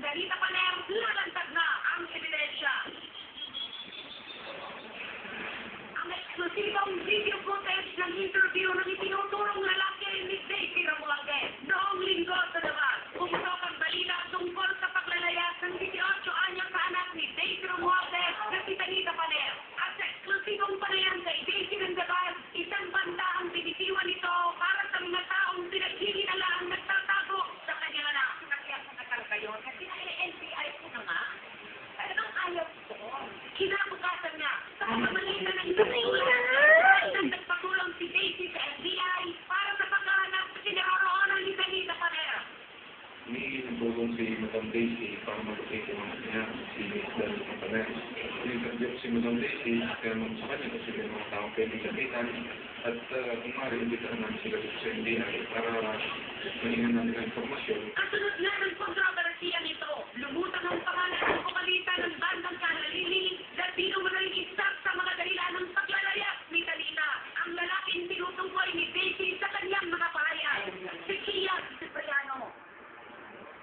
Dalita Paner, lalantad na ang ebidensya. Ang eksklusibong video footage ng interview ng itinuturong lalaki ni Daisy Romualdez noong linggo sa labas. Umutok ang balita tungkol sa paglalayas ng 18 anyos na anak ni Daisy Romualdez na si Dalita Paner. At sa eksklusibong panayan kay Daisy Romualdez, isang banda ang binitiwan nito para sa mga taong pinaghihinala ang nagtatago sa kanyang anak. Kaya sa nakalagay yun, kasi NBI ko na nga. Anong ayaw ko? Kinabukasan nga, sa pamamagitan ng isang ay nagpatulong si Daisy sa FBI para sa paghahanap sa kinaroroonan ni Dalita Paner. May nagulong si Madam Daisy para mag-update yung mga niya, si Dalita Paner. Nag-interview si Madam Daisy, kaya naman sa kanya kasi may mga taong pwede kapitan at kung maaari, imbitahan namin sila dito sa NBI para mahingan namin ang informasyon. Kasunod nga ng kontrobersiya nito, lumutang ang pangalan ng pumalitan ng bandang Kahalili na binumunay isa sa mga dahilan ng paglalayas ni Dalita. Ang lalaking tinutungkoy ni Daisy sa kanyang mga pahayag. Si Kian Cipriano.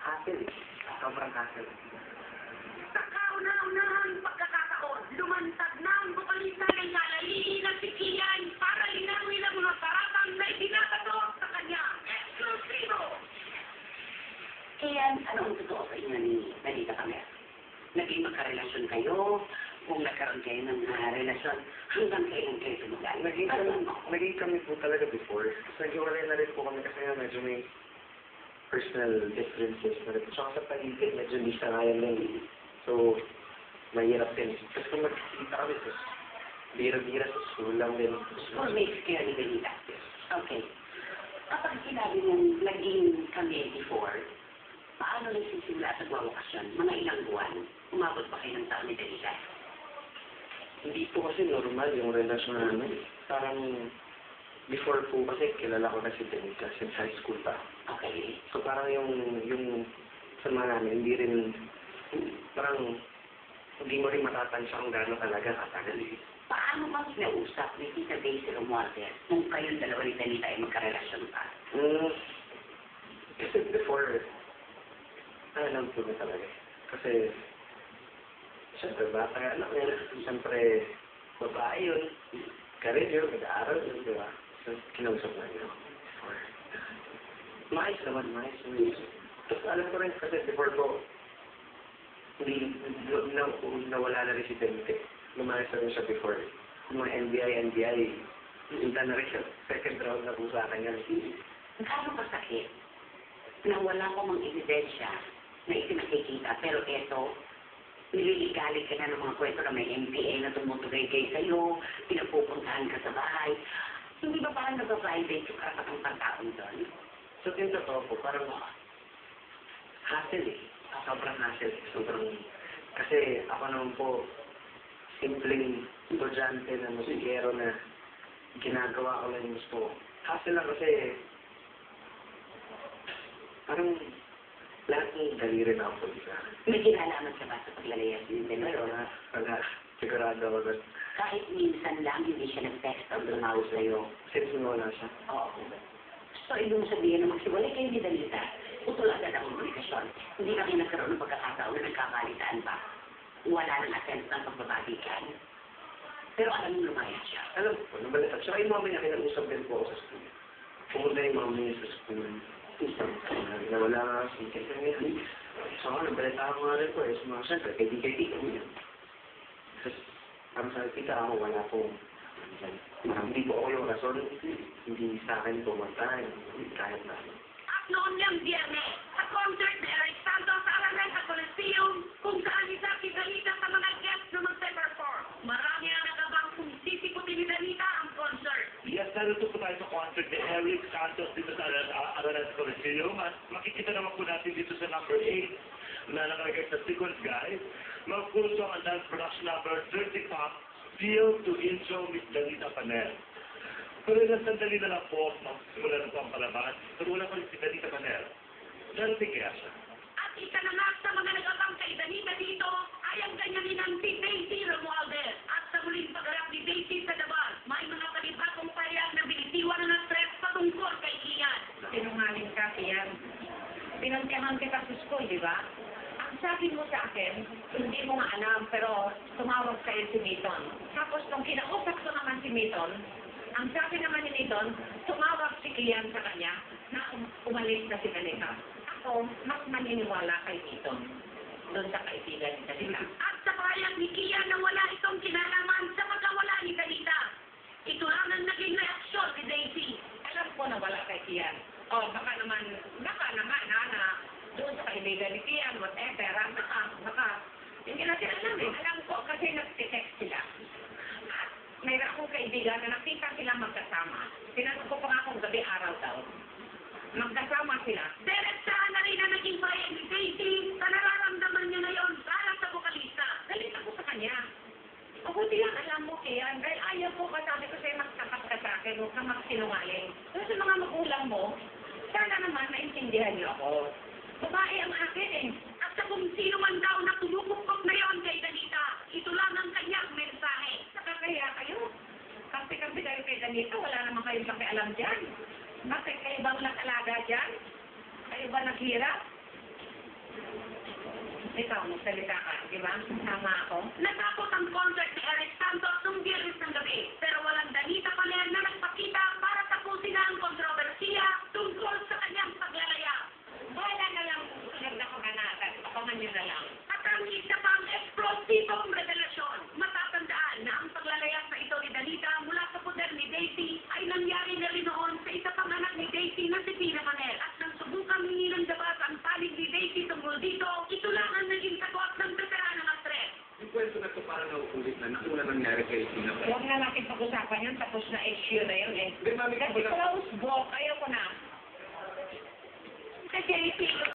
Hassle. Sobrang hassle. Sa kauna-unahang pagkakataon, lumantad na ang pumalitan ng Kahalili na si Kian para linawin ang mga paratang na itinatatok sa kanya. Eksklusibo! Kian, ano ang totoo sa inyo ni Dalita Paner? Naging magkarelasyon kayo? Kung nagkaroon kayo ng relasyon, hanggang kailan kayo tumugal? Naging kami po talaga before. Kasi naghiwalay na rin po kami kasi nga medyo may personal differences na rin. Tsaka sa paligid, medyo hindi sangayan lang. So, mahirap din. Kasi kung magkikita kami, tapos bira-bira sa school lang din. What makes kayo ni Dalita? Okay. Kapag sinabi mong naging kami before, paano nagsisimula sa buwakasyon? Mga ilang buwan? Umabot pa kayo ng taon ni Dalita? Hindi po kasi normal yung relasyon namin. Parang before po kasi kilala ko na si Danica since high school pa. Okay. So parang yung sama namin, hindi rin, parang hindi mo rin matatansya kung gano'n talaga katagal. Paano ba kinausap ni Tita Daisy Romualdez nung kayong dalawa ni Dalita ay magkarelasyon pa? Kasi before, alam ko na talaga. Kasi, siyempre, bata nga lang nila. Siyempre, babae yun. Karir yun, mag-aaral yun, di ba? So, kinausap na yun before. Maayos naman. Tapos alam ko rin kasi before ko, hindi, nawala na rin si Dente. Lumayas na rin siya before. Yung mga NBI, punta na rin siya. Second round na po sa akin yan. Gaano kasakit na wala ko mang ebidensya na itinakikita, pero eto, nililigalig ka na ng mga kwento na may MPA na tumutugay-gay sa'yo, pinapupuntahan ka sa bahay. Hindi ba parang nag-private yung karapatang pagkaon doon? So, yung totoo po, parang hassle eh. Sobrang hassle. Kasi ako naman po, simpleng estudyante na musikero na ginagawa ko lang yung gusto. Hassle lang kasi, parang lahat ng daliri na ako, di ba? May kinalaman ka ba sa paglalayas ng Pero Dalita? wala, sigurado ako doon. Kahit minsan lang hindi siya nag-text o dumawag sa'yo. Since wala siya. Oo. So, ibig sabihin na magsiwalay kayo ni Dalita, utol agad ang komunikasyon. Hindi kami nagkaroon ng pagkakataon na nagkakalitaan pa. Wala nang attempt ng pagbabalikan. Pero alam mo lumayas siya. Alam ko, nabalita. Tsaka yung mami niya, kinausap din po ako sa school. Pumunta yung mami niya sa school. Nawala nga si Kaya ngayon. So, nabalita ako nga rin po eh. So, mga siyempre, kay ko yun. Tapos, parang sabi, kita ako, wala pong hindi po ako yung rason. Hindi sa akin pumunta. Kahit na. At noon niyang Biyernes, sa concert ni Eric Santos sa Araneta Coliseum, kung saan isa si Dalita sa mga guests na magpe-perform. Marami ang nagabang kung sisiputin ni Dalita ang concert. Yes, narito po tayo sa concert ni Eric Santos dito sa Araneta Coliseum. At makikita naman po natin dito sa number 8 na nakalagay sa sequence, guys. Magpuso ang dance production number 30 Pop, Feel to Intro with Dalita Paner. Pero ilang sandali na lang po, magsimula na po ang palabas. Pero wala pa rin si Dalita Paner. Darating kaya siya. At isa na nga sa mga nagabang kay Dalita dito ay ang ganyanin ng si Daisy Romualdez. At sa muling pagharap ni Daisy sa labas, may mga panibagong pahayag na binitiwan ng stress patungkol kay Kian. Sinungaling ka, Kian. Pinantiyahan kita sa school, di ba? Ang sabi mo sa akin, hindi mo nga alam, pero tumawag sa'yo si Milton. Tapos nung kinausap ko naman si Milton, ang sabi naman ni Milton, tumawag si Kian sa kanya na umalis na si Danica. Ako, mas maniniwala kay Milton doon sa kaibigan ni Danica. At sa bayang ni Kian na wala itong kinalaman sa pagkawala ni Danica. Ito lang ang naging reaksyon ni Daisy. Alam ko na wala kay Kian. O baka naman na doon sa kaibigan ni Kian, whatever, baka, hindi natin alam eh. Alam ko kasi nag-text sila. At mayroon akong kaibigan na nakita sila magkasama. Tinanong ko pa nga kung gabi-araw daw. Magkasama sila. Diretsahan na rin na naging bayan ni Daisy sa nararamdaman niya ngayon para sa vokalista. Galit ako sa kanya. Mabuti lang alam mo, Kian, dahil ayaw ko sabi ko sa'yo magtapat ka sa akin, huwag ka magsinungaling. Pero sa mga magulang mo, sana naman maintindihan niyo ako. Babae ang akin eh. At sa kung sino man daw na tumukupok na yon kay Danica, ito lang ang kanyang mensahe. Nakakaya kayo. Kampi-kampi kayo kay Danica, wala naman kayong pakialam dyan. Bakit kayo bang nakalaga dyan? Kayo ba naghirap? Ikaw, magsalita ka, di ba? Tama ako. Natapos ang concert ni Eric Santos nung Biyernes ng gabi. Pero walang Danita Paler na nagpakita para tapusin na ang kontrobersiya tungkol sa kanyang paglalaya. Wala na lang sunod na kaganatan. Papangan nyo na lang. At ang isa pang eksplosibong revelasyon. Matatandaan na ang paglalaya sa ito ni Danita mula sa poder ni Daisy ay nangyari na rin noon sa isa pang anak ni Daisy na si Tina Manel. At nang subukang hingi ng dabas ang panig ni Daisy tungkol dito, ito lang ang naging sagot ng veteranang actress. Yung kwento na ito parang nauulit na una nangyari kay Tina. Huwag na natin pag-usapan yan, tapos na issue na yun eh. Hindi, mami, Kasi close book, ayoko na. Kasi